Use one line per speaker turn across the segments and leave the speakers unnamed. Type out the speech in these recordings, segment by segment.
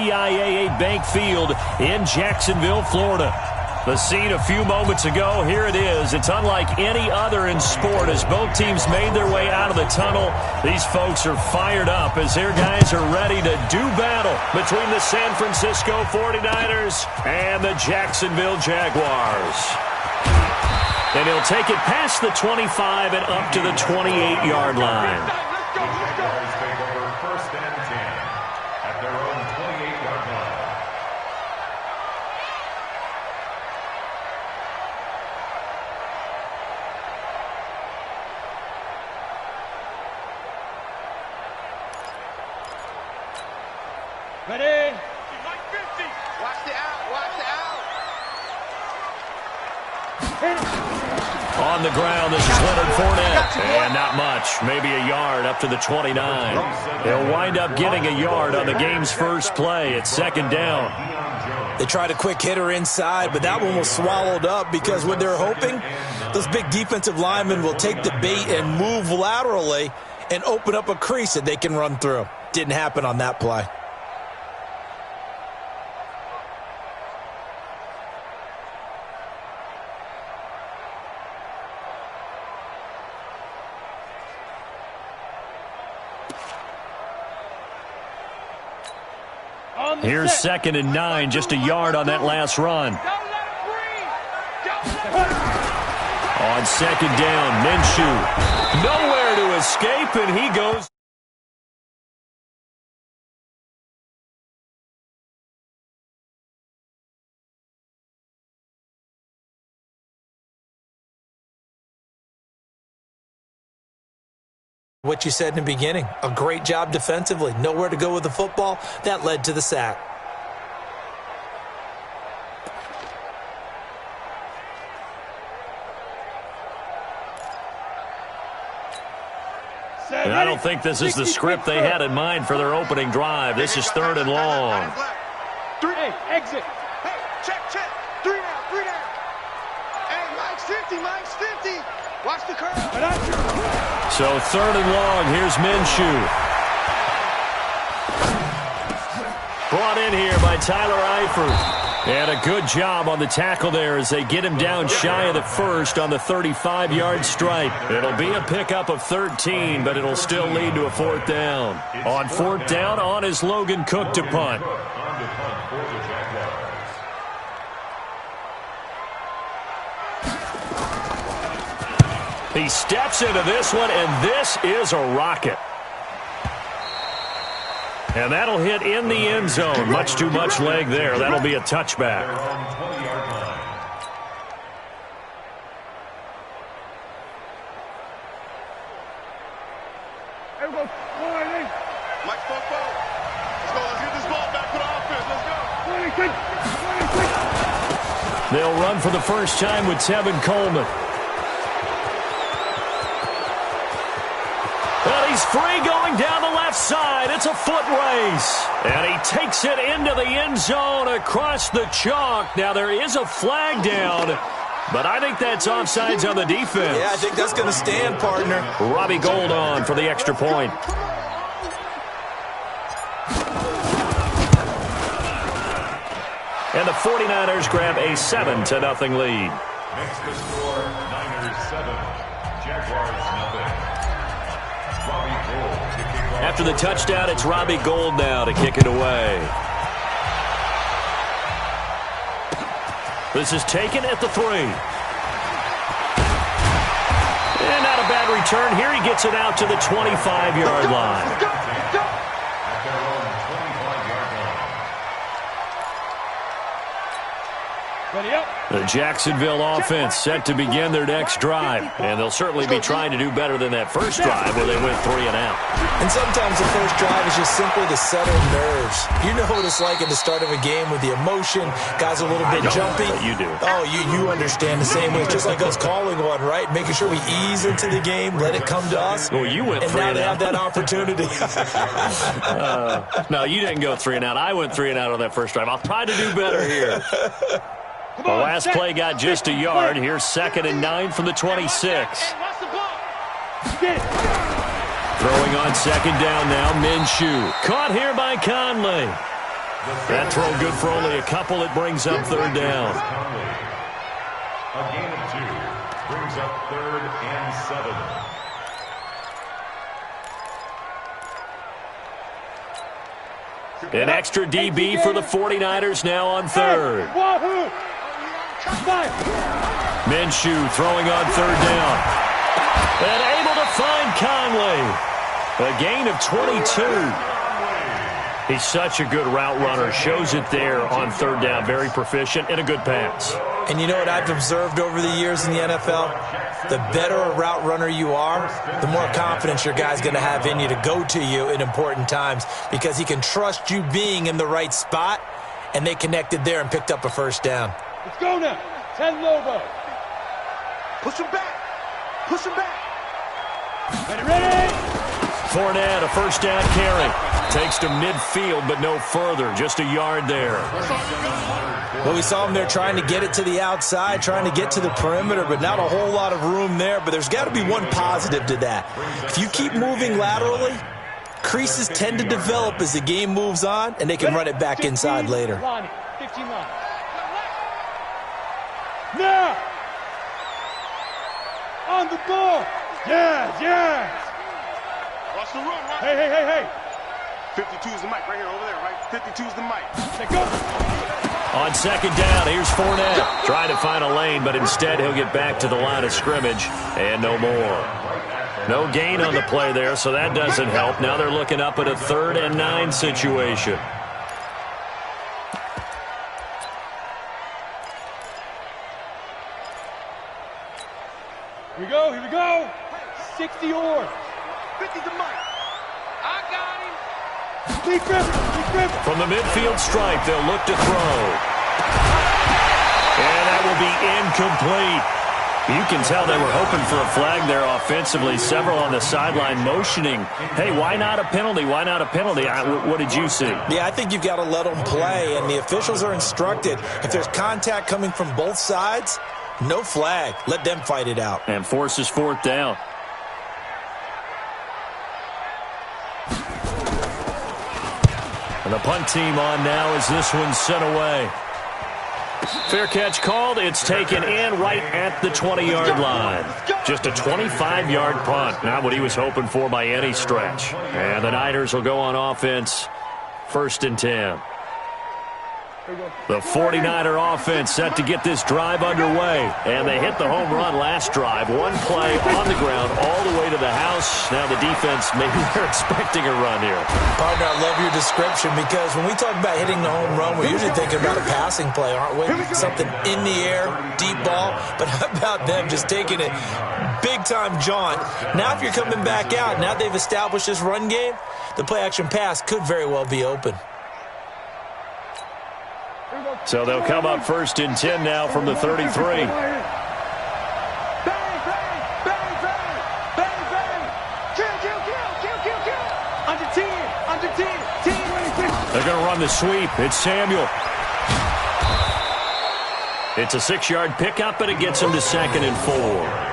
IAA Bank Field in Jacksonville, Florida. The scene a few moments ago, here it is. It's unlike any other in sport as both teams made their way out of the tunnel. These folks are fired up as their guys are ready to do battle between the San Francisco 49ers and the Jacksonville Jaguars. And he'll take it past the 25 and up to the 28-yard line.
Ready?
Watch the out, watch the out.
On the ground, this is Leonard Fournette. And not much, maybe a yard up to the 29. They'll wind up getting a yard on the game's first play. It's second down.
They tried a quick hitter inside, but that one was swallowed up because what they're hoping, those big defensive linemen will take the bait and move laterally and open up a crease that they can run through. Didn't happen on that play.
Here's second and 9, just a yard on that last run. On second down, Minshew. Nowhere to escape, and he goes.
What you said in the beginning, a great job defensively. Nowhere to go with the football. That led to the sack.
And I don't think this is the script they had in mind for their opening drive. This is third and long.
Hey, exit.
Hey, check. 3 down. Hey, Mike's 50. Watch the curve.
So third and long, here's Minshew. Brought in here by Tyler Eifert. And a good job on the tackle there as they get him down shy of the first on the 35-yard stripe. It'll be a pickup of 13, but it'll still lead to a fourth down. On fourth down, on is Logan Cook to punt. He steps into this one, and this is a rocket. And that'll hit in the end zone. Much too much leg there. That'll be a touchback.
Mike, let's go. Let's get this ball back to the offense. Let's go.
They'll run for the first time with Tevin Coleman. Well, he's free going down the left side. It's a foot race. And he takes it into the end zone across the chalk. Now, there is a flag down, but I think that's offsides on the defense.
Yeah, I think that's going to stand, partner.
Robbie Gould on for the extra point. And the 49ers grab a 7-0 lead.
Next to score, Niners 7, Jaguars 0.
After the touchdown, it's Robbie Gould now to kick it away. This is taken at the 3. And not a bad return. Here he gets it out to the 25-yard line.
Ready up.
The Jacksonville offense set to begin their next drive. And they'll certainly be trying to do better than that first drive where they went 3 and out.
And sometimes the first drive is just simply to settle nerves. You know what it's like at the start of a game with the emotion. Guys a little bit jumpy.
You do.
Oh, you understand the same way. It's just like us calling one, right? Making sure we ease into the game, let it come to us.
Well, you went
and
3
now
and
they
out.
have that opportunity.
No, you didn't go 3 and out. I went 3 and out on that first drive. I'll try to do better here. The last play got just a yard. Here's second and 9 from the 26. Throwing on second down now, Minshew. Caught here by Conley. That throw good for only a couple. It brings up third down.
A gain of 2 brings up 3rd and 7.
An extra DB for the 49ers now on 3rd. Minshew throwing on 3rd down. And able to find Conley. A gain of 22. He's such a good route runner. Shows it there on 3rd down. Very proficient and a good pass.
And you know what I've observed over the years in the NFL? The better a route runner you are, the more confidence your guy's going to have in you to go to you in important times because he can trust you being in the right spot, and they connected there and picked up a 1st down.
Let's go now. 10 Lobo.
Push him back. Push him back.
Ready?
Fournette, a 1st down carry. Takes to midfield, but no further. Just a yard there.
Well, we saw him there trying to get it to the outside, trying to get to the perimeter, but not a whole lot of room there. But there's got to be one positive to that. If you keep moving laterally, creases tend to develop as the game moves on, and they can run it back inside later.
15 line. Now! On the ball! Yes!
Watch the run, right?
Hey!
52 is the mic right here, over there, right? 52 is the mic.
Let's go!
On 2nd down, here's Fournette. Trying to find a lane, but instead he'll get back to the line of scrimmage, and no more. No gain on the play there, so that doesn't help. Now they're looking up at a 3rd and 9 situation.
Here we go. 60 or
50 the mic. I got him.
Keep gripping.
From the midfield stripe, they'll look to throw. And that will be incomplete. You can tell they were hoping for a flag there offensively. Several on the sideline motioning, hey, why not a penalty? Why not a penalty? What did you see?
Yeah, I think you've got to let them play, and the officials are instructed. If there's contact coming from both sides, no flag. Let them fight it out.
And forces 4th down. And the punt team on now as this one's sent away. Fair catch called. It's taken in right at the 20-yard line. Just a 25-yard punt. Not what he was hoping for by any stretch. And the Niners will go on offense. 1st and 10. The 49er offense set to get this drive underway. And they hit the home run last drive. One play on the ground all the way to the house. Now the defense, maybe they're expecting a run here.
Partner, I love your description because when we talk about hitting the home run, we're usually thinking about a passing play, aren't we? Something in the air, deep ball. But how about them just taking it big-time jaunt? Now if you're coming back out, now they've established this run game, the play-action pass could very well be open.
So they'll come up 1st and 10 now from the 33.
Bang, bang, bang, bang, bang. Kill. Under 10.
They're going to run the sweep. It's Samuel. It's a 6-yard pickup, and it gets them to 2nd and 4.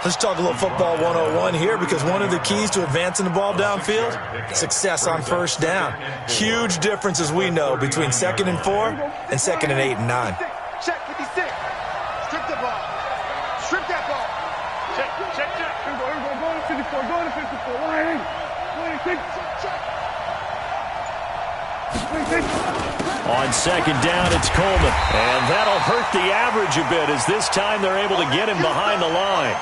Let's talk a little football 101 here because one of the keys to advancing the ball downfield, success on 1st down. Huge difference, as we know, between 2nd and 4 and 2nd and 8 and 9.
Check 56. Strip the ball. Strip that ball. Check.
Go to 54. Go to 54. Line. 26.
On 2nd down, it's Coleman. And that'll hurt the average a bit as this time they're able to get him behind the line.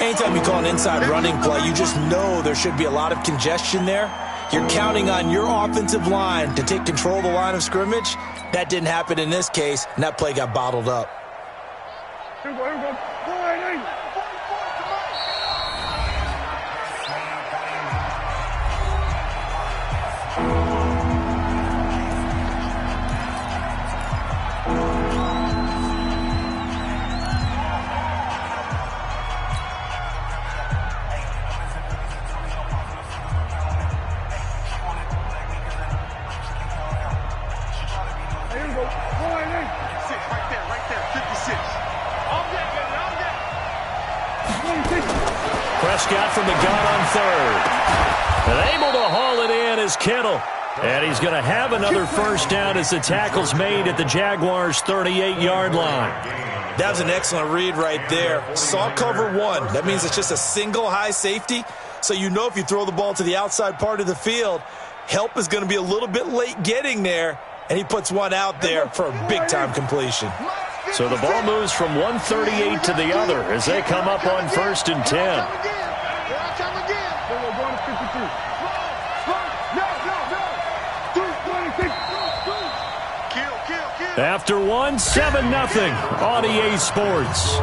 Anytime you call an inside running play, you just know there should be a lot of congestion there. You're counting on your offensive line to take control of the line of scrimmage. That didn't happen in this case, and that play got bottled up.
Here we go.
Prescott from the gun on 3rd. And able to haul it in is Kittle. And he's going to have another first down as the tackle's made at the Jaguars' 38-yard line.
That was an excellent read right there. Saw cover one. That means it's just a single high safety. So you know if you throw the ball to the outside part of the field, help is going to be a little bit late getting there. And he puts one out there for a big-time completion.
So the ball moves from 138 to the other as they come up on 1st and 10. After one, 7-0 on EA Sports.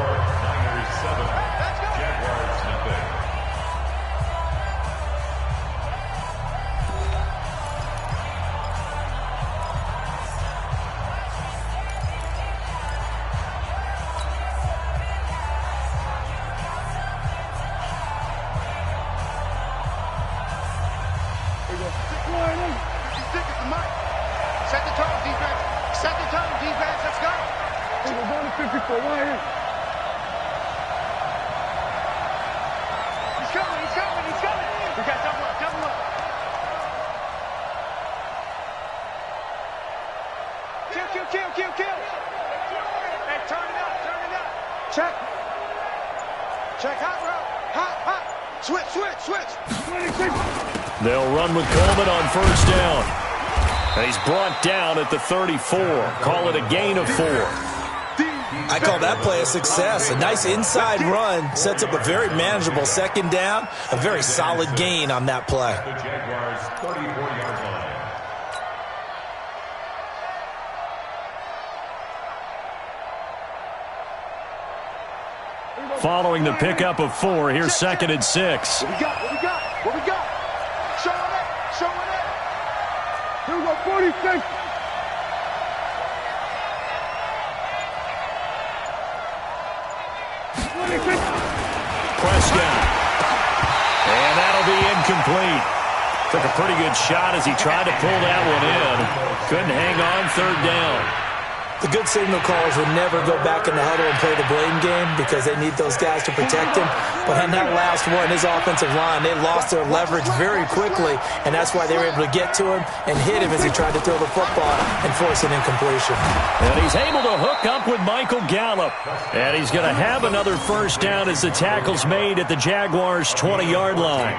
Set the tone, defense. Set the tone, defense. Let's go.
We're going to 54. Right here.
He's coming. He's coming. He's coming. We got double up. Double up. Kill, kill, kill, kill, kill. Hey, turn it up. Turn it up. Check. Check. Hot route. Hot, hot. Switch, switch, switch.
26.
They'll run with Coleman on first down. And he's brought down at the 34. Call it a gain of 4.
I call that play a success. A nice inside run sets up a very manageable second down. A very solid gain on that play.
The Jaguars' 34-yard line.
Following the pickup of 4, here's 2nd and 6.
What we got? What we got? What we got? Show it up. Show it up.
Here we go, 46.
Prescott. And that'll be incomplete. Took a pretty good shot as he tried to pull that one in. Couldn't hang on 3rd down.
The good signal callers would never go back in the huddle and play the blame game because they need those guys to protect him. But on that last one, his offensive line, they lost their leverage very quickly, and that's why they were able to get to him and hit him as he tried to throw the football and force an incompletion.
And he's able to hook up with Michael Gallup. And he's going to have another first down as the tackle's made at the Jaguars' 20-yard line.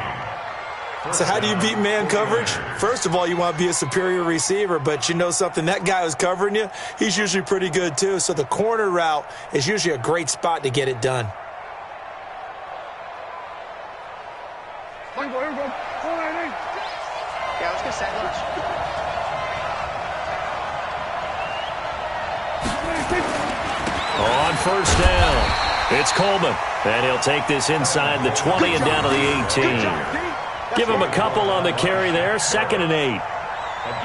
So how do you beat man coverage? First of all, you want to be a superior receiver, but you know something, that guy who's covering you, he's usually pretty good too. So the corner route is usually a great spot to get it done.
Here we go, here we go.
Yeah, let's get set lunch.
On first down, it's Coleman. And he'll take this inside the 20 and down to the 18. Give him a couple on the carry there, 2nd and 8.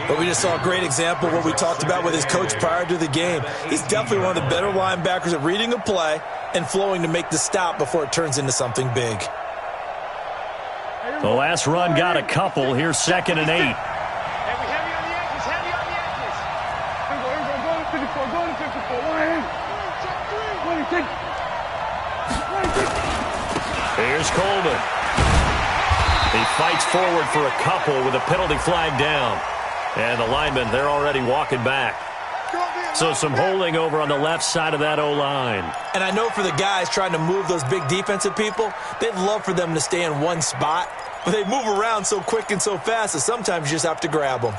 But we just saw a great example of what we talked about with his coach prior to the game. He's definitely one of the better linebackers at reading a play and flowing to make the stop before it turns into something big.
The last run got a couple. Here's 2nd and 8.
Hey, we heavy on the edges. Heavy on the edges.
Here we go, going to 54. Going to 54. Right here. 26.
Here's Coleman. He fights forward for a couple with a penalty flag down. And the linemen, they're already walking back. So some holding over on the left side of that O-line.
And I know for the guys trying to move those big defensive people, they'd love for them to stay in one spot. But they move around so quick and so fast that sometimes you just have to grab them.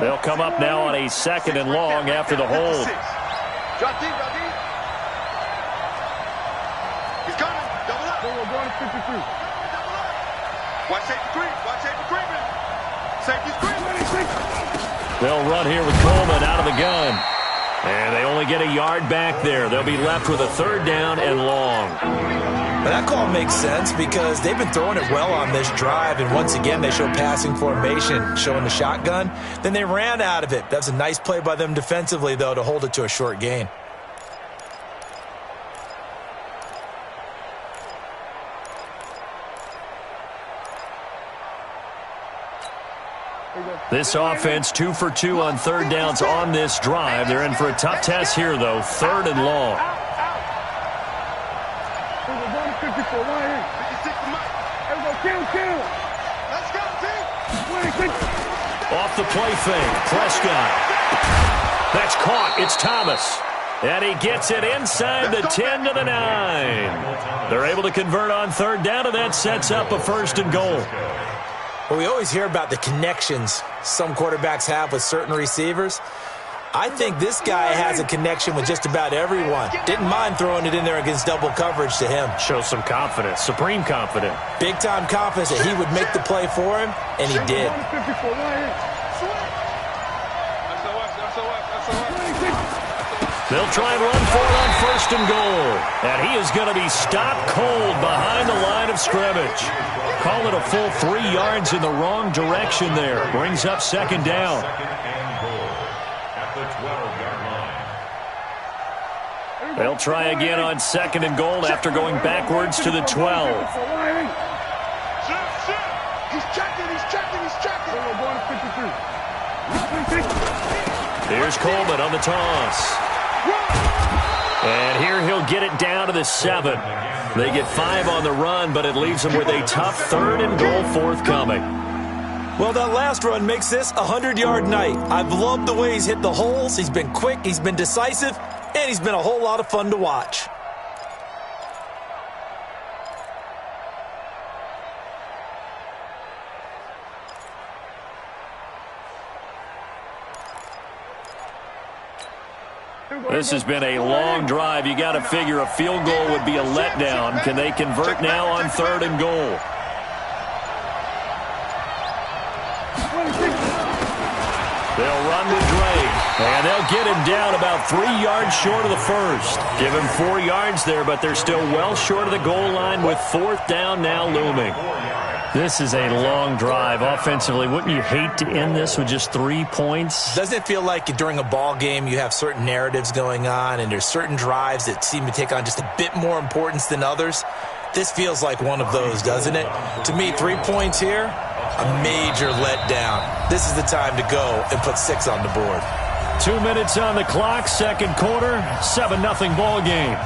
They'll come up now on a 2nd and long after the hold.
Drop deep, drop deep. He's coming. Double up.
We're going to 53.
Watch safety creep. Watch safety creeping. Safety's creeping.
They'll run here with Coleman out of the gun. And they only get a yard back there. They'll be left with a 3rd down and long.
But that call makes sense because they've been throwing it well on this drive. And once again, they show passing formation, showing the shotgun. Then they ran out of it. That's a nice play by them defensively, though, to hold it to a short gain.
This offense 2 for 2 on 3rd downs on this drive. They're in for a tough test here, though. 3rd and long.
We're going to 54. Right here.
56 to Mike.
Here we go, kill.
Let's go.
Off the play fake, Prescott. That's caught. It's Thomas. And he gets it inside the 10 to the 9. They're able to convert on third down, and that sets up a 1st and goal.
Well, we always hear about the connections some quarterbacks have with certain receivers. I think this guy has a connection with just about everyone. Didn't mind throwing it in there against double coverage to him.
Shows some confidence, supreme confidence.
Big-time confidence that he would make the play for him, and he did.
They'll try and run for it on 1st and goal. And he is going to be stopped cold behind the line of scrimmage. Call it a full 3 yards in the wrong direction there. Brings up 2nd down. They'll try again on 2nd and goal after going backwards to the 12.
He's checking.
Here's Coleman on the toss. And here he'll get it down to the 7. They get 5 on the run, but it leaves them with a tough 3rd and goal forthcoming.
Well, that last run makes this a 100-yard night. I've loved the way he's hit the holes. He's been quick, he's been decisive, and he's been a whole lot of fun to watch.
This has been a long drive. You got to figure a field goal would be a letdown. Can they convert now on 3rd and goal? They'll run with Drake, and they'll get him down about 3 yards short of the 1st. Give him 4 yards there, but they're still well short of the goal line with 4th down now looming. This is a long drive offensively. Wouldn't you hate to end this with just 3 points?
Doesn't it feel like during a ball game you have certain narratives going on and there's certain drives that seem to take on just a bit more importance than others? This feels like one of those, doesn't it? To me, 3 points here, a major letdown. This is the time to go and put 6 on the board.
2 minutes on the clock, 2nd quarter, 7-0 ball game.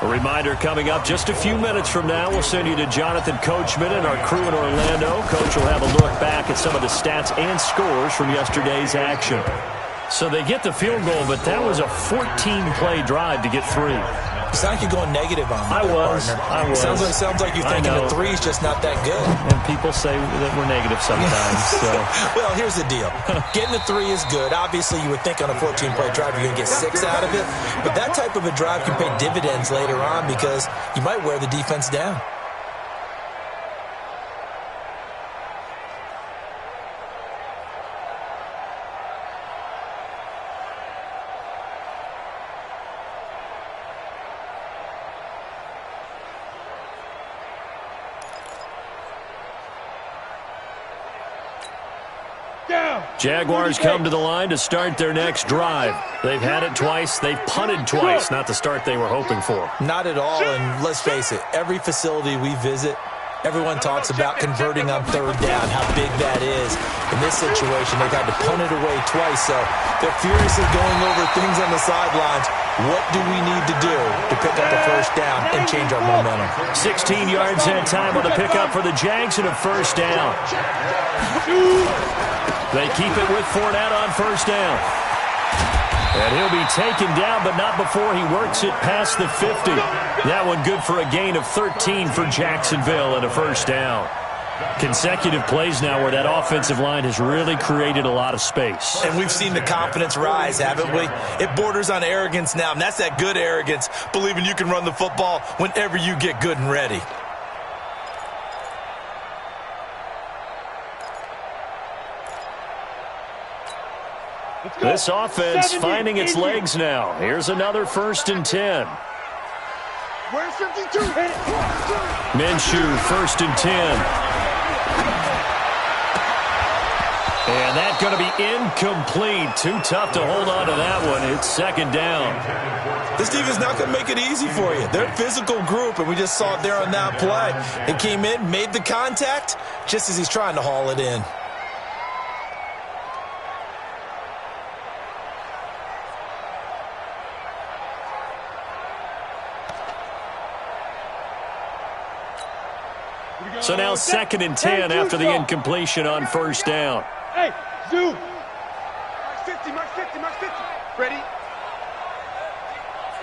A reminder coming up just a few minutes from now, we'll send you to Jonathan Coachman and our crew in Orlando. Coach will have a look back at some of the stats and scores from yesterday's action. So they get the field goal, but that was a 14-play drive to get 3.
You sound like you're going negative on me.
I was.
Sounds like you're thinking the 3's just not that good.
And people say that we're negative sometimes. So.
Well, here's the deal. Getting the 3 is good. Obviously, you would think on a 14-play drive you're going to get 6 out of it. But that type of a drive can pay dividends later on because you might wear the defense down. Jaguars come to the line to start their next drive. They've had it twice. They've punted twice. Not the start they were hoping for. Not at all, and let's face it, every facility we visit, everyone talks about converting on 3rd down, how big that is. In this situation, they've had to punt it away twice, so they're furiously going over things on the sidelines. What do we need to do to pick up a 1st down and change our momentum?
16 yards that time on the pickup for the Jags and a 1st down. They keep it with Fournette on 1st down. And he'll be taken down, but not before he works it past the 50. That one good for a gain of 13 for Jacksonville and a 1st down. Consecutive plays now where that offensive line has really created a lot of space.
And we've seen the confidence rise, haven't we? It borders on arrogance now, and that's that good arrogance, believing you can run the football whenever you get good and ready.
This offense finding its legs now. Here's another 1st and 10.
Where's 52?
Minshew, 1st and 10. And that's going to be incomplete. Too tough to hold on to that one. It's 2nd down.
This defense is not going to make it easy for you. They're a physical group, and we just saw it there on that play. They came in, made the contact, just as he's trying to haul it in.
So now 2nd and 10 after the incompletion on first down.
Hey, Zoo.
Mike 50, Mike 50, Mike 50. Ready?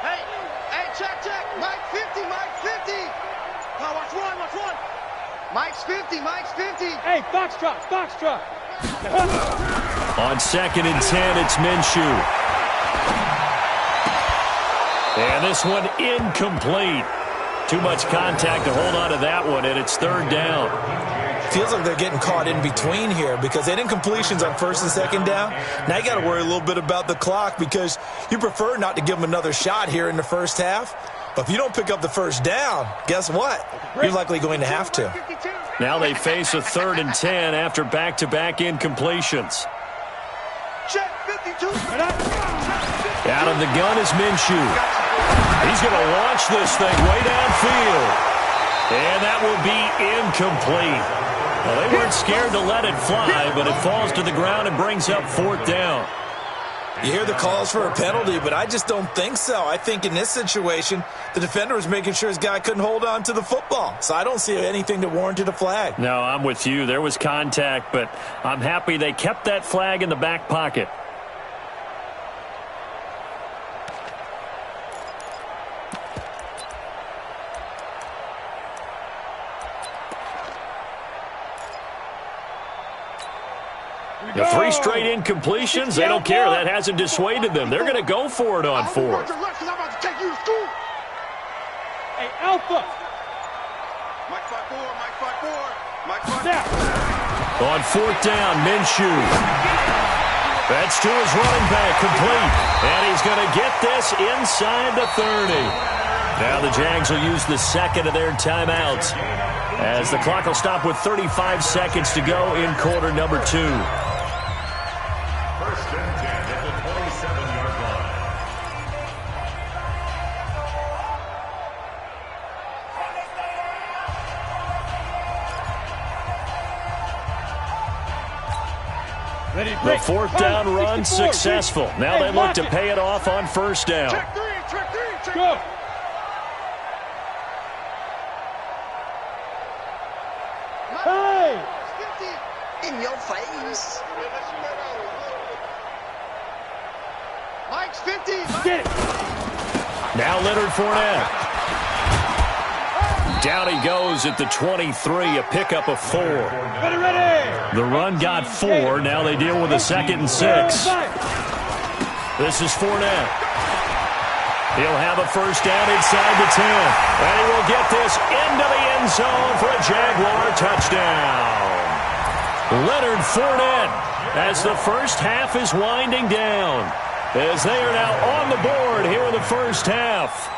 Hey, check. Mike 50, Mike 50. Now watch one. Mike's 50, Mike's 50.
Hey, Foxtrot.
On 2nd and 10, it's Minshew. And this one incomplete. Too much contact to hold on to that one, and it's 3rd down.
Feels like they're getting caught in between here because they had incompletions on 1st and 2nd down. Now you got to worry a little bit about the clock because you prefer not to give them another shot here in the first half. But if you don't pick up the 1st down, guess what? You're likely going to have to.
Now they face a 3rd and 10 after back-to-back incompletions.
Check 52.
Out of the gun is Minshew. He's going to launch this thing way downfield. And that will be incomplete. Well, they weren't scared to let it fly, but it falls to the ground and brings up 4th down.
You hear the calls for a penalty, but I just don't think so. I think in this situation, the defender was making sure his guy couldn't hold on to the football. So I don't see anything that warranted a flag.
No, I'm with you. There was contact, but I'm happy they kept that flag in the back pocket. The 3 straight incompletions, they don't care. That hasn't dissuaded them. They're going to go for it on 4th.
Hey, Alpha.
Mike 5-4.
On 4th down, Minshew. That's to his running back, complete. And he's going to get this inside the 30. Now the Jags will use the 2nd of their timeouts as the clock will stop with 35 seconds to go in quarter number 2.
1st and 10 at the 27-yard line.
The 4th down run successful. Now they look to pay it off on 1st down.
Check three.
Go. Hey.
In your face. Mike's 50.
Get it.
Now Leonard Fournette. Down he goes at the 23, a pickup of 4.
Ready.
The run got 4. Now they deal with a 2nd and 6. This is Fournette. He'll have a 1st down inside the 10. And he will get this into the end zone for a Jaguar touchdown. Leonard Fournette as the first half is winding down. As they are now on the board here in the first half.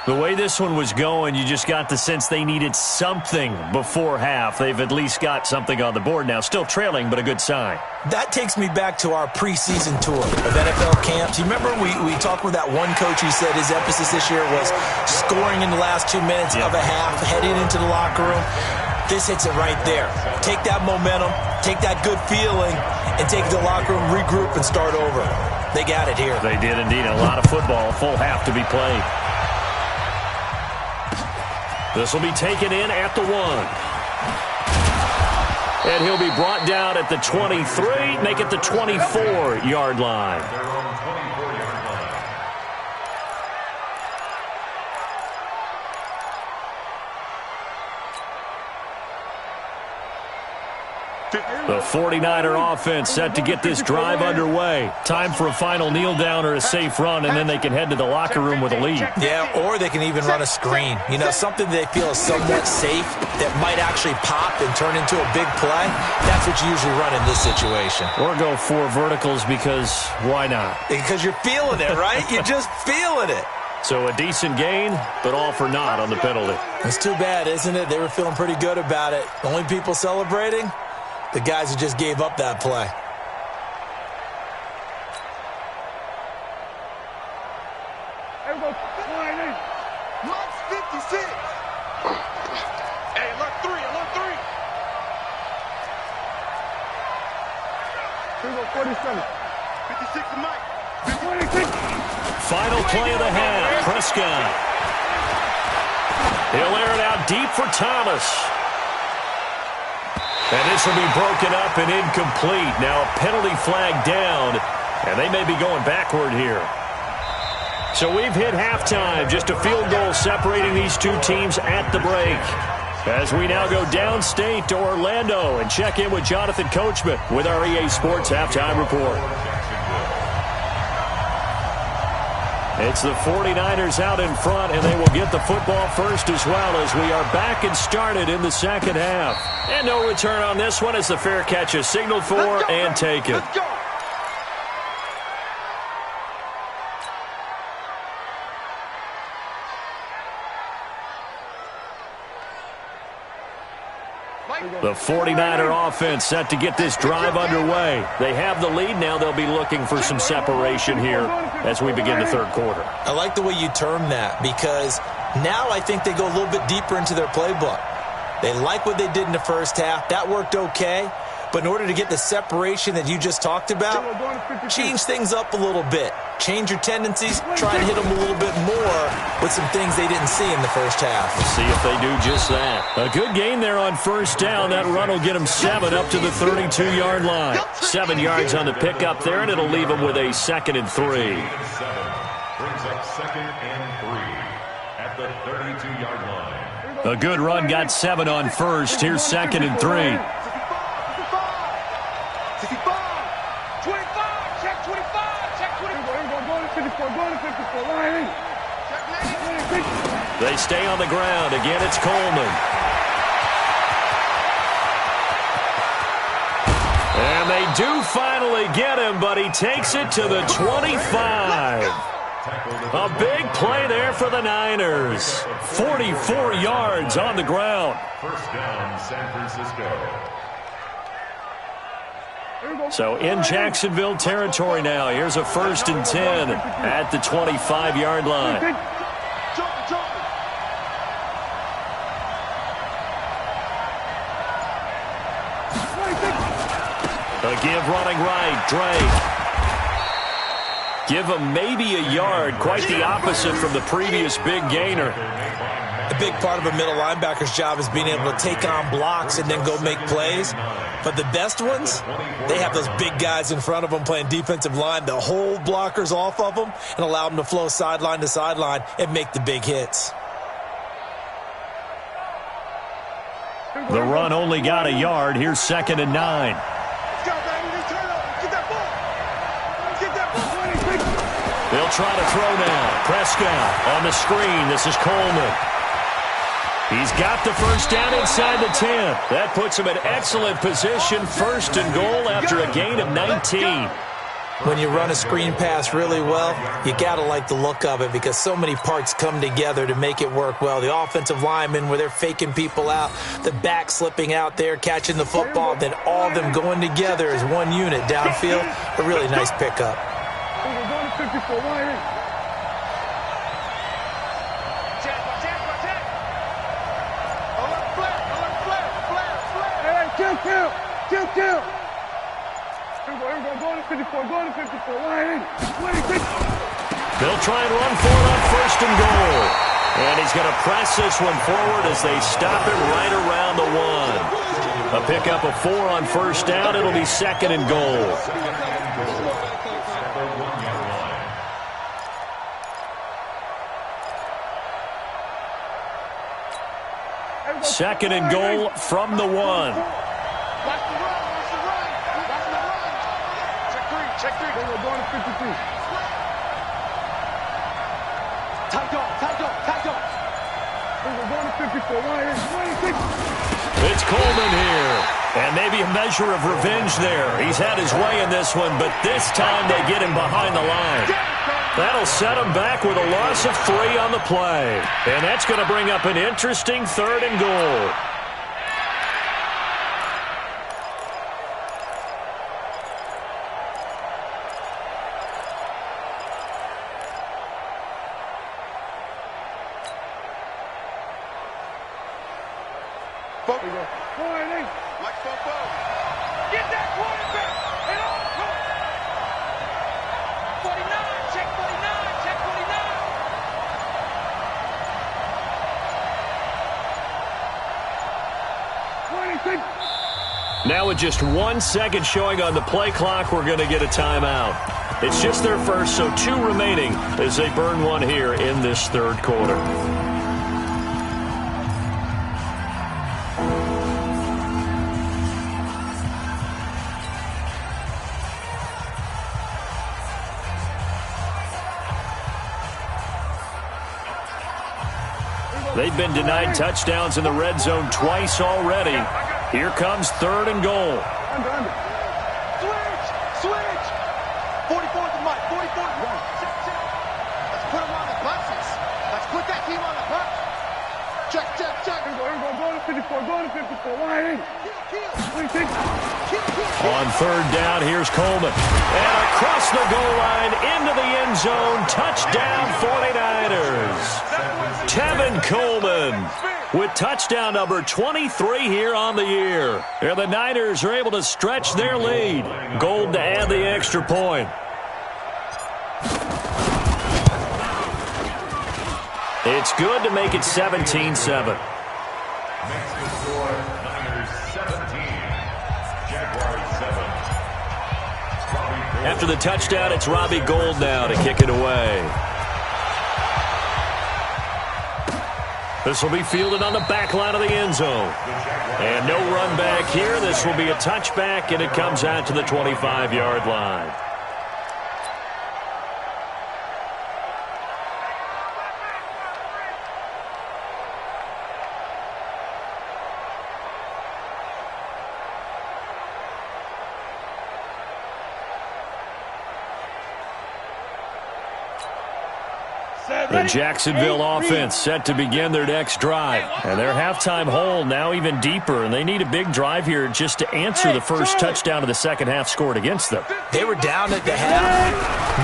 The way this one was going, you just got the sense they needed something before half. They've at least got something on the board now. Still trailing, but a good sign.
That takes me back to our preseason tour of NFL camps. You remember we talked with that one coach who said his emphasis this year was scoring in the last 2 minutes of a half, heading into the locker room. This hits it right there. Take that momentum, take that good feeling, and take it to the locker room, regroup, and start over. They got it here.
They did indeed. A lot of football, a full half to be played. This will be taken in at the 1. And he'll be brought down at the 23, make it the 24-yard line.
Their own 24-yard line.
The 49er offense set to get this drive underway. Time for a final kneel down or a safe run, and then they can head to the locker room with a lead.
Yeah, or they can even run a screen. You know, something they feel is somewhat safe that might actually pop and turn into a big play. That's what you usually run in this situation.
Or go 4 verticals because why not?
Because you're feeling it, right? You're just feeling it.
So a decent gain, but all for naught on the penalty.
It's too bad, isn't it? They were feeling pretty good about it. Only people celebrating? The guys who just gave up that play.
Everybody, line in.
Mike's 56. Hey, alert 3.
47.
56 to Mike.
26.
Final play of the half. Prescott. He'll air it out deep for Thomas. And this will be broken up and incomplete. Now a penalty flag down, and they may be going backward here. So we've hit halftime. Just a field goal separating these two teams at the break. As we now go downstate to Orlando and check in with Jonathan Coachman with our EA Sports Halftime Report. It's the 49ers out in front, and they will get the football first as well as we are back and started in the second half. And no return on this one as the fair catch is signaled for and taken.
Let's go.
The 49er offense set to get this drive underway. They have the lead now. They'll be looking for some separation here as we begin the third quarter.
I like the way you term that because now I think they go a little bit deeper into their playbook. They like what they did in the first half. That worked okay. But in order to get the separation that you just talked about, change things up a little bit. Change your tendencies. Try and hit them a little bit more with some things they didn't see in the first half.
We'll see if they do just that. A good gain there on first down. That run will get them 7 up to the 32-yard line. 7 yards on the pickup there, and it'll leave them with a 2nd and 3.
Brings up 2nd and 3 at the 32-yard line.
A good run got 7 on first. Here's 2nd and 3.
65, 25, check 25, check 25.
Go to 54, go to 54, line in.
They stay on the ground. Again, it's Coleman. And they do finally get him, but he takes it to the 25. A big play there for the Niners. 44 yards on the ground.
First down, San Francisco.
So in Jacksonville territory now. Here's a 1st and 10 at the 25-yard line. A give running right, Drake. Give him maybe a yard, quite the opposite from the previous big gainer.
A big part of a middle linebacker's job is being able to take on blocks and then go make plays. But the best ones, they have those big guys in front of them playing defensive line to hold blockers off of them and allow them to flow sideline to sideline and make the big hits.
The run only got a yard. Here's 2nd and 9. They'll try to throw now. Prescott on the screen. This is Coleman. He's got the first down inside the 10. That puts him in excellent position. 1st and goal after a gain of 19.
When you run a screen pass really well, you got to like the look of it because so many parts come together to make it work well. The offensive linemen where they're faking people out, the back slipping out there, catching the football, then all of them going together as one unit downfield. A really nice pickup.
Kill. Go to 54, go to 54, line in. 26.
They'll try and run for it on 1st and goal. And he's going to press this one forward as they stop him right around the 1. A pickup of 4 on 1st down. It'll be 2nd and goal. 2nd and goal from the 1.
Check 3.
Go to 52.
Tight dog.
Go to 54, line in. 26.
It's Coleman here. And maybe a measure of revenge there. He's had his way in this one, but this time they get him behind the line. That'll set him back with a loss of 3 on the play. And that's going to bring up an interesting 3rd and goal.
Like Bobo. Get that quarterback. And on. 49. Check 49. Check 49.
26.
Now with just 1 second showing on the play clock, we're going to get a timeout. It's just their first, so 2 remaining as they burn one here in this third quarter. They've been denied touchdowns in the red zone twice already. Here comes 3rd and goal.
Switch! 44th and Mike, 44th and Mike. Let's put them on the buses. Let's put that team on the bus. Check.
Go to 54, go to 54. Why?
On 3rd down, here's Coleman. And across the goal line, into the end zone. Touchdown, 49ers. Tevin Coleman with touchdown number 23 here on the year. And the Niners are able to stretch their lead. Gold to add the extra point. It's good to make it 17-7.
Makes the score Niners 17, Jaguars 7.
After the touchdown, it's Robbie Gould now to kick it away. This will be fielded on the back line of the end zone. And no run back here. This will be a touchback, and it comes out to the 25-yard line. The Jacksonville offense set to begin their next drive. And their halftime hole now even deeper, and they need a big drive here just to answer the first touchdown of the second half scored against them.
They were down at the half.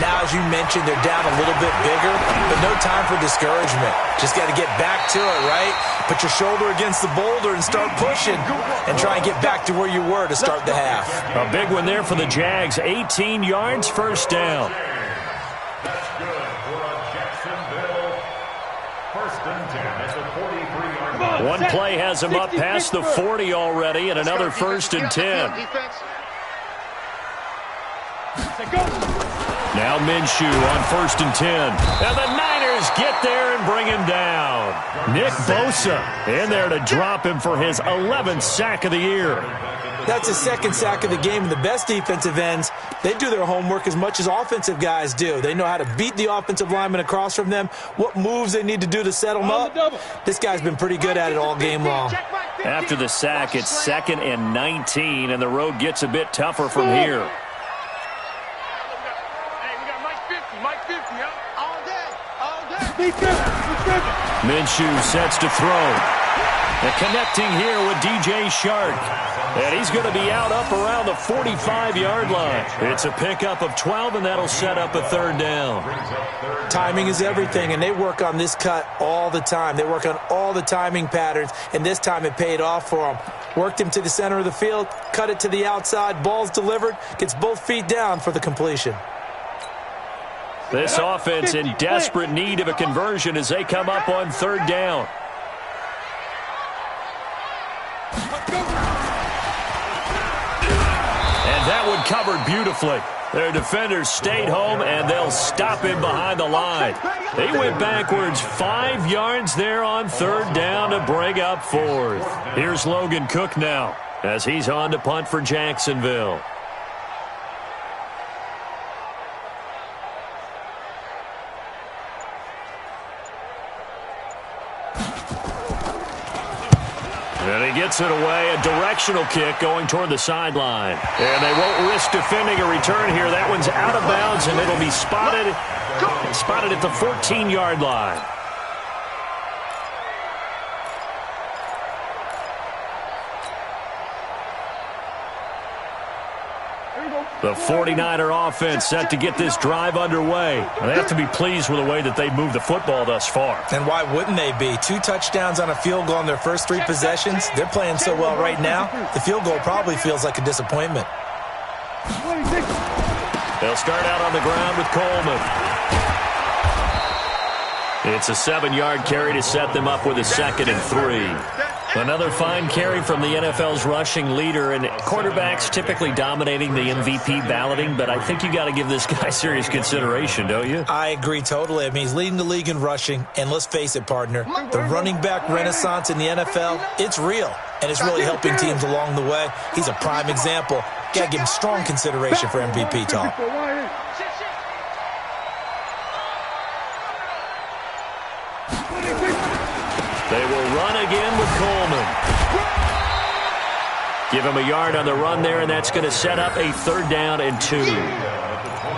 Now, as you mentioned, they're down a little bit bigger, but no time for discouragement. Just got to get back to it, right? Put your shoulder against the boulder and start pushing and try and get back to where you were to start the half.
A big one there for the Jags. 18 yards, first down.
That's good for a Jacksonville 1st and 10 at the 43-yard line.
One play has them up past the 40 already, and another 1st and 10. Now Minshew on 1st and 10. And the Niners get there and bring him down. Nick Bosa in there to drop him for his 11th sack of the year.
That's his 2nd sack of the game, and the best defensive ends, they do their homework as much as offensive guys do. They know how to beat the offensive lineman across from them, what moves they need to do to set them up. This guy's been pretty good at it all game long.
After the sack, it's 2nd and 19, and the road gets a bit tougher from here. Minshew sets to throw. And connecting here with DJ Shark. And he's going to be out up around the 45-yard line. It's a pickup of 12, and that'll set up a 3rd down.
Timing is everything, and they work on this cut all the time. They work on all the timing patterns, and this time it paid off for them. Worked him to the center of the field, cut it to the outside, ball's delivered, gets both feet down for the completion.
This offense in desperate need of a conversion as they come up on 3rd down. And that one covered beautifully. Their defenders stayed home, and they'll stop him behind the line. They went backwards 5 yards there on 3rd down to bring up 4th. Here's Logan Cook now as he's on to punt for Jacksonville. And he gets it away, a directional kick going toward the sideline. And they won't risk defending a return here. That one's out of bounds, and it'll be spotted at the 14-yard line. The 49er offense set to get this drive underway. And they have to be pleased with the way that they moved the football thus far.
And why wouldn't they be? 2 touchdowns on a field goal on their first 3 possessions. They're playing so well right now, the field goal probably feels like a disappointment.
They'll start out on the ground with Coleman. It's a 7-yard carry to set them up with a 2nd and 3. Another fine carry from the NFL's rushing leader, and quarterbacks typically dominating the MVP balloting, but I think you got to give this guy serious consideration, don't you?
I agree totally. I mean, he's leading the league in rushing, and let's face it, partner, the running back renaissance in the NFL, it's real, and it's really helping teams along the way. He's a prime example. Got to give him strong consideration for MVP talk.
They will run again with Coleman. Give him a yard on the run there, and that's going to set up a 3rd down and 2.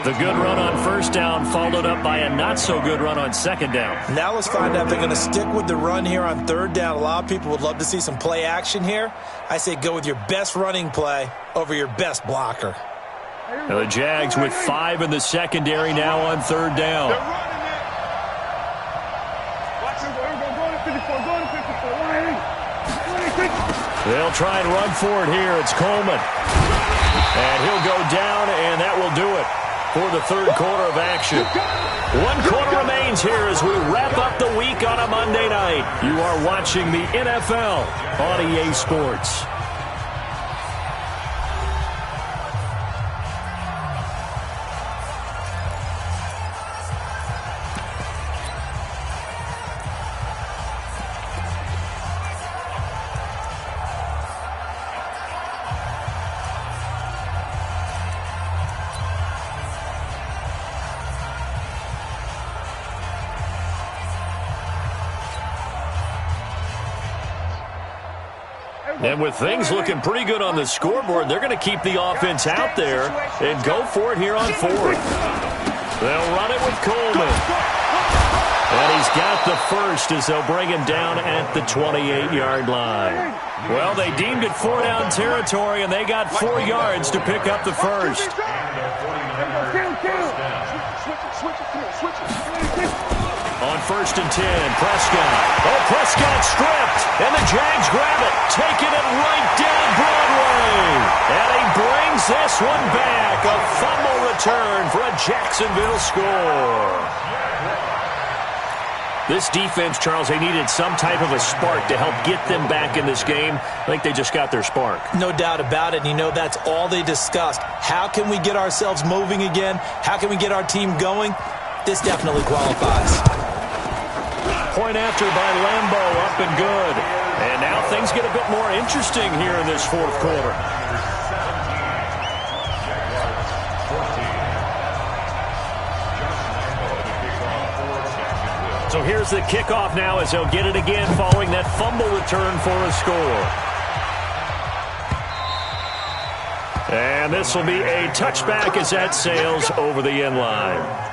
The good run on 1st down followed up by a not-so-good run on 2nd down.
Now let's find out if they're going to stick with the run here on 3rd down. A lot of people would love to see some play action here. I say go with your best running play over your best blocker.
Now the Jags with 5 in the secondary now on 3rd down. They'll try and run for it here. It's Coleman. And he'll go down, and that will do it for the 3rd quarter of action. 1 quarter remains here as we wrap up the week on a Monday night. You are watching the NFL on EA Sports. And with things looking pretty good on the scoreboard, they're going to keep the offense out there and go for it here on 4th. They'll run it with Coleman. And he's got the first as they'll bring him down at the 28-yard line. Well, they deemed it 4-down territory, and they got 4 yards to pick up the first. On 1st and 10, Prescott. Oh, Prescott stripped, and the Jags grab it, taking it right down Broadway. And he brings this one back. A fumble return for a Jacksonville score. This defense, Charles, they needed some type of a spark to help get them back in this game. I think they just got their spark. No doubt about it, and you know that's all they discussed. How can we get ourselves moving again? How can we get our team going? This definitely qualifies. Point after by Lambeau, up and good. And now things get a bit more interesting here in this 4th quarter. So here's the kickoff now as they'll get it again following that fumble return for a score. And this will be a touchback as that sails over the end line.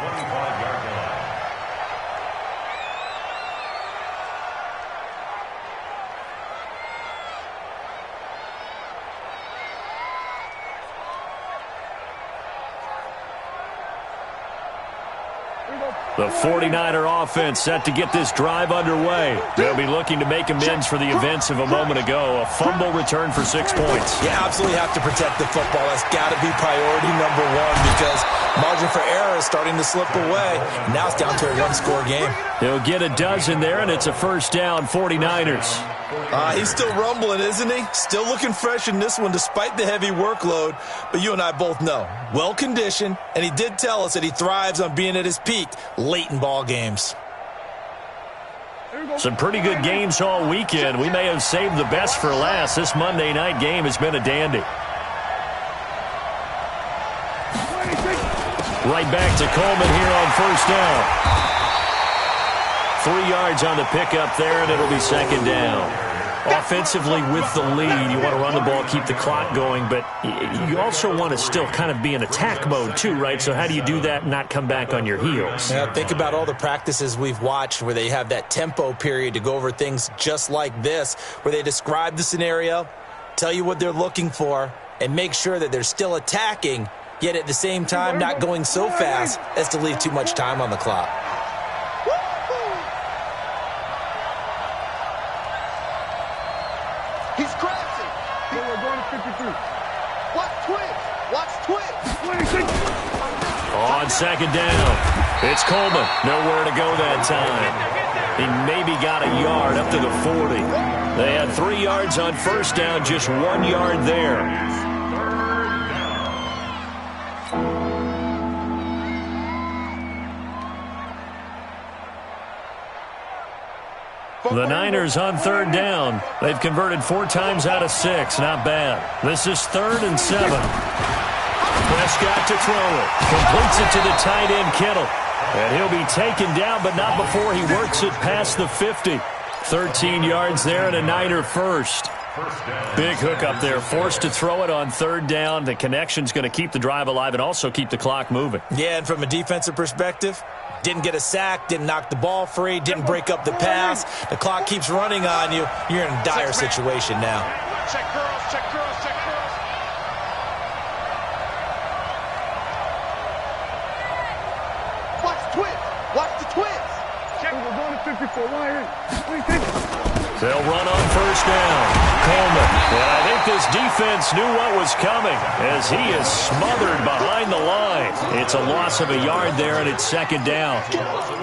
The 49er offense set to get this drive underway. They'll be looking to make amends for the events of a moment ago. A fumble return for 6 points.
You absolutely have to protect the football. That's got to be priority number 1 because margin for error is starting to slip away. Now it's down to a 1-score game.
They'll get a dozen there, and it's a 1st down, 49ers.
He's still rumbling, isn't he? Still looking fresh in this one despite the heavy workload. But you and I both know, well-conditioned, and he did tell us that he thrives on being at his peak late in ball games.
Some pretty good games all weekend. We may have saved the best for last. This Monday night game has been a dandy. Right back to Coleman here on 1st down. 3 yards on the pickup there, and it'll be 2nd down. Offensively with the lead, you want to run the ball, keep the clock going, but you also want to still kind of be in attack mode too, right? So how do you do that and not come back on your heels?
Yeah, think about all the practices we've watched where they have that tempo period to go over things just like this, where they describe the scenario, tell you what they're looking for, and make sure that they're still attacking, yet at the same time not going so fast as to leave too much time on the clock.
He's crashing.
We're going to 53.
Watch twins. Watch twins.
26.
On 2nd down, it's Coleman. Nowhere to go that time. He maybe got a yard up to the 40. They had 3 yards on first down, just 1 yard there. The Niners on third down. They've converted 4 times out of 6. Not bad. This is 3rd and 7. Prescott to throw it. Completes it to the tight end, Kittle. And he'll be taken down, but not before he works it past the 50. 13 yards there and a Niner first. Big hook up there. Forced to throw it on 3rd down. The connection's going to keep the drive alive and also keep the clock moving.
Yeah, and from a defensive perspective, didn't get a sack, didn't knock the ball free, didn't break up the pass. The clock keeps running on you. You're in a dire situation now.
Check girls, check girls, check girls. Watch the twins. Watch the twins.
Check. We're going to 54. Why?
They'll run on first down. Coleman. And I think this defense knew what was coming as he is smothered behind the line. It's a loss of a yard there, and it's 2nd down.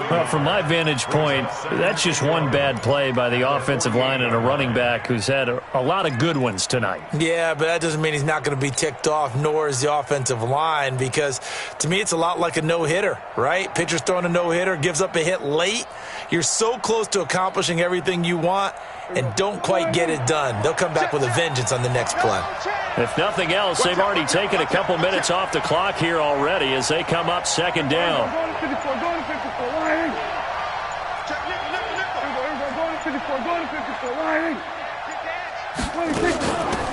Well, from my vantage point, that's just one bad play by the offensive line and a running back who's had a lot of good ones tonight.
Yeah, but that doesn't mean he's not going to be ticked off, nor is the offensive line, because to me it's a lot like a no-hitter, right? Pitcher's throwing a no-hitter, gives up a hit late. You're so close to accomplishing everything you want and don't quite get it done. They'll come back with a vengeance on the next play.
If nothing else, they've already taken a couple minutes off the clock here already as they come up 2nd down.
Going to 54. Going to 54. Why?
Check nickel, nickel.
Going to 54. Going to 54. Why?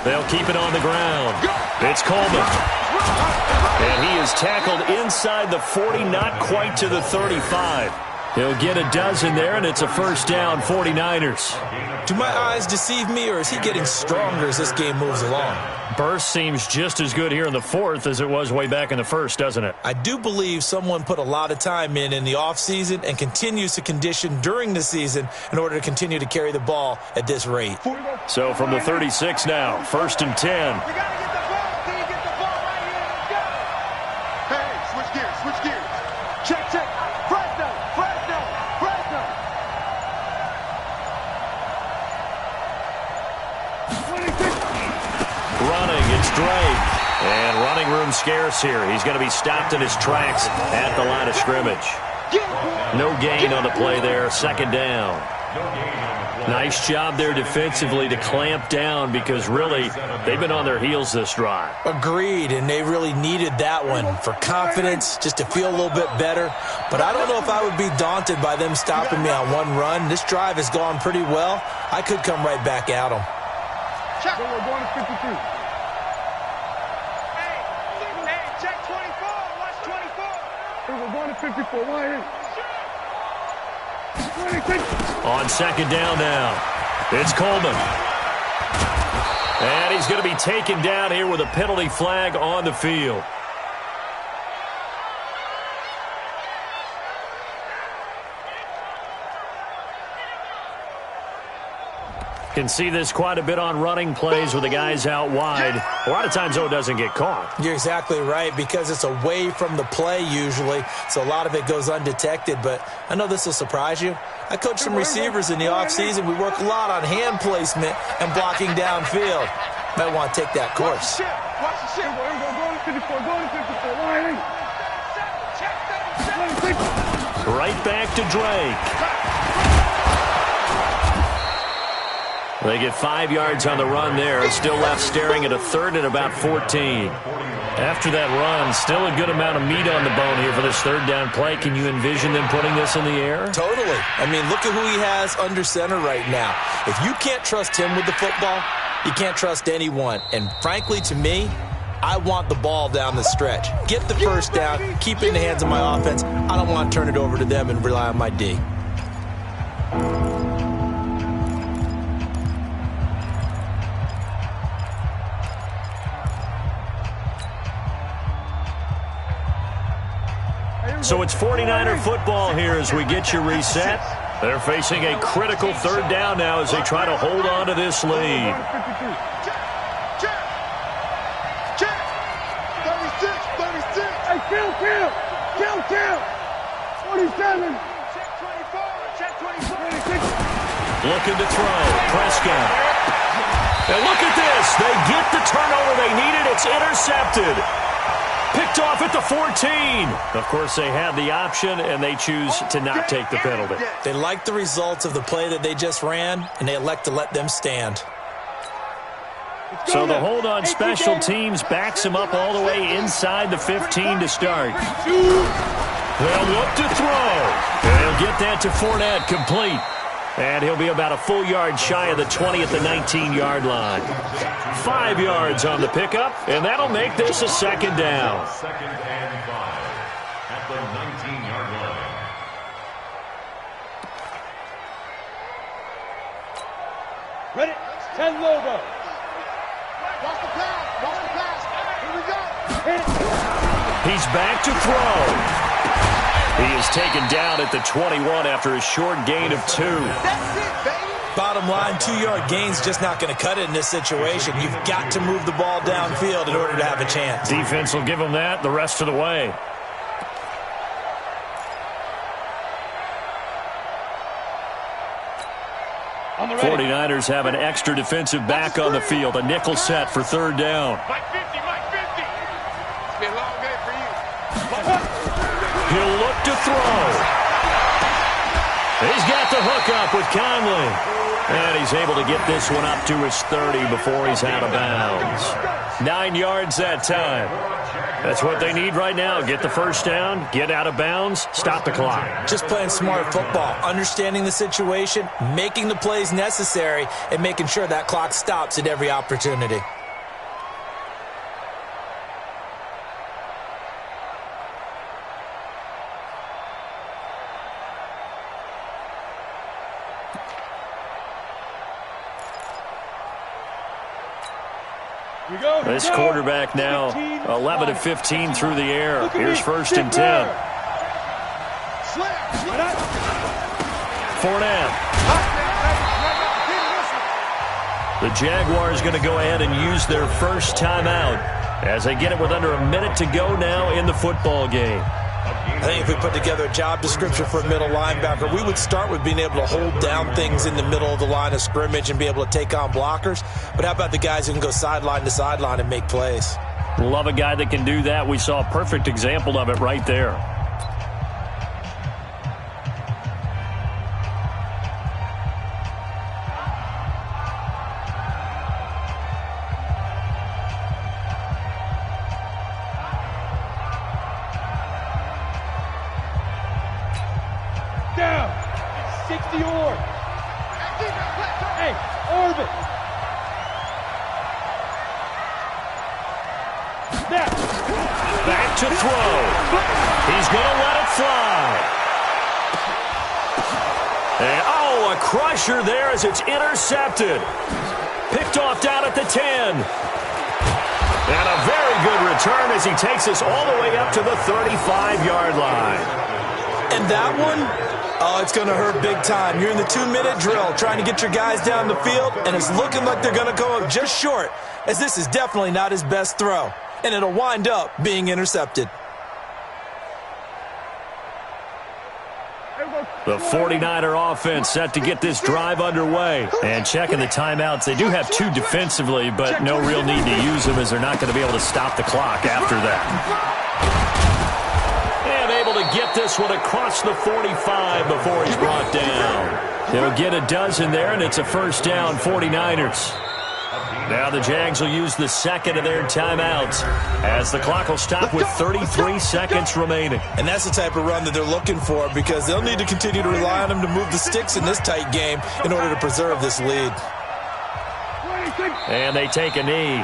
They'll keep it on the ground. It's Coleman. And he is tackled inside the 40, not quite to the 35. He'll get a dozen there, and it's a first down, 49ers.
Do my eyes deceive me, or is he getting stronger as this game moves along?
Burst seems just as good here in the 4th as it was way back in the 1st, doesn't it?
I do believe someone put a lot of time in the offseason and continues to condition during the season in order to continue to carry the ball at this rate.
So from the 36 now, 1st and 10.
You got to get the ball. Can you get the ball right here? Let's go. Hey, switch gears, switch gears. Check, check. Fresno, Fresno, Fresno.
26.
Running, it's Drake. And running room scarce here. He's going to be stopped in his tracks at the line of scrimmage. No gain on the play there, 2nd down. Nice job there defensively to clamp down because really they've been on their heels this drive.
Agreed, and they really needed that one for confidence, just to feel a little bit better. But I don't know if I would be daunted by them stopping me on one run. This drive has gone pretty well. I could come right back at them.
Check. We're going to 53.
Hey, check 24. Watch 24.
We're going to 54. Why? 26.
On 2nd down now, it's Coleman. And he's going to be taken down here with a penalty flag on the field. Can see this quite a bit on running plays with the guys out wide. A lot of times, though, it doesn't get caught.
You're exactly right, because it's away from the play usually, so a lot of it goes undetected. But I know this will surprise you. I coach some receivers in the offseason. We work a lot on hand placement and blocking downfield. Might want to take that course.
Watch the shit.
We're going to 54. Going to 54. Why?
Check
26.
Right back to Drake. They get 5 yards on the run there. Still left staring at a 3rd and about 14. After that run, still a good amount of meat on the bone here for this 3rd down play. Can you envision them putting this in the air?
Totally. I mean, look at who he has under center right now. If you can't trust him with the football, you can't trust anyone. And frankly, to me, I want the ball down the stretch. Get the first down, keep it in the hands of my offense. I don't want to turn it over to them and rely on my D.
So it's 49er football here as we get you reset. They're facing a critical 3rd down now as they try to hold on to this lead.
Check. 36, 36.
Hey, kill. 47.
Check 24. Check 24.
26.
Looking to throw. Prescott. And look at this. They get the turnover they needed. It's intercepted. Picked off at the 14. Of course, they had the option, and they choose to not take the penalty.
They like the results of the play that they just ran, and they elect to let them stand.
So the hold on special teams backs him up all the way inside the 15 to start. They'll look to throw. And he'll get that to Fournette, complete. And he'll be about a full yard shy of the 20 at the 19-yard line. 5 yards on the pickup, and that'll make this a second down.
Second and 5 at the 19-yard line.
Ready? 10 logo.
Watch the pass. Watch the pass. Here we go.
Hit it.
He's back to throw. He is taken down at the 21 after a short gain of 2.
That's it, baby.
Bottom line, 2-yard gain's just not going to cut it in this situation. You've got to move the ball downfield in order to have a chance.
Defense will give him that the rest of the way.
On the ready.
49ers have an extra defensive back on the field. A nickel set for third down.
Mike 50, Mike 50. It's been a long day for you.
He'll look to throw. He's got the hook up with Conley. And he's able to get this one up to his 30 before he's out of bounds. 9 yards that time. That's what they need right now. Get the first down, get out of bounds, stop the clock.
Just playing smart football, understanding the situation, making the plays necessary, and making sure that clock stops at every opportunity.
This quarterback now 11 of 15 through the air. Here's first and 10. Fournette. The Jaguars going to go ahead and use their first timeout as they get it with under a minute to go now in the football game.
I think if we put together a job description for a middle linebacker, we would start with being able to hold down things in the middle of the line of scrimmage and be able to take on blockers. But how about the guys who can go sideline to sideline and make plays?
Love a guy that can do that. We saw a perfect example of it right there.
Down. 60 Orb. Hey, Orbit. Snap.
Back to throw. He's going to let it fly. And, a crusher there as it's intercepted. Picked off down at the 10. And a very good return as he takes us all the way up to the 35-yard line.
And that one... oh, it's going to hurt big time. You're in the 2-minute drill trying to get your guys down the field, and it's looking like they're going to go up just short, as this is definitely not his best throw, and it'll wind up being intercepted.
The 49er offense set to get this drive underway. And checking the timeouts, they do have 2 defensively, but no real need to use them as they're not going to be able to stop the clock after that. And able to get this one across the 45 before he's brought down. They'll get a dozen there, and it's a first down, 49ers. Now the Jags will use the second of their timeouts as the clock will stop with 33 seconds remaining.
And that's the type of run that they're looking for, because they'll need to continue to rely on them to move the sticks in this tight game in order to preserve this lead.
And they take a knee.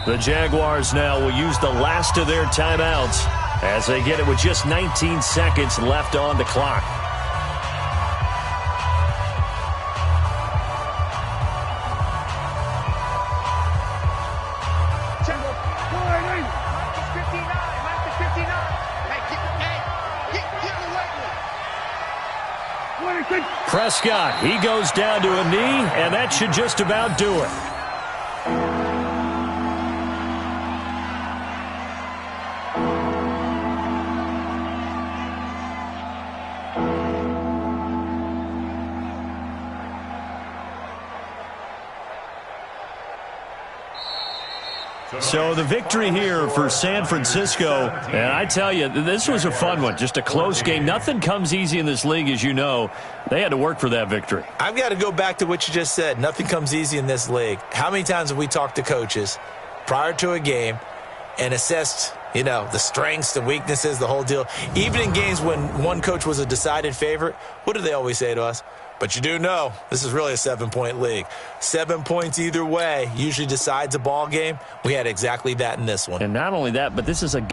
The Jaguars now will use the last of their timeouts as they get it with just 19 seconds left on the clock.
Get
Prescott, he goes down to a knee, and that should just about do it. So the victory here for San Francisco, and I tell you, this was a fun one, just a close game. Nothing comes easy in this league, as you know. They had to work for that victory.
I've got to go back to what you just said. Nothing comes easy in this league. How many times have we talked to coaches prior to a game and assessed, you know, the strengths, the weaknesses, the whole deal? Even in games when one coach was a decided favorite, what do they always say to us? But you do know this is really a 7-point league. 7 points either way usually decides a ball game. We had exactly that in this one.
And not only that, but this is a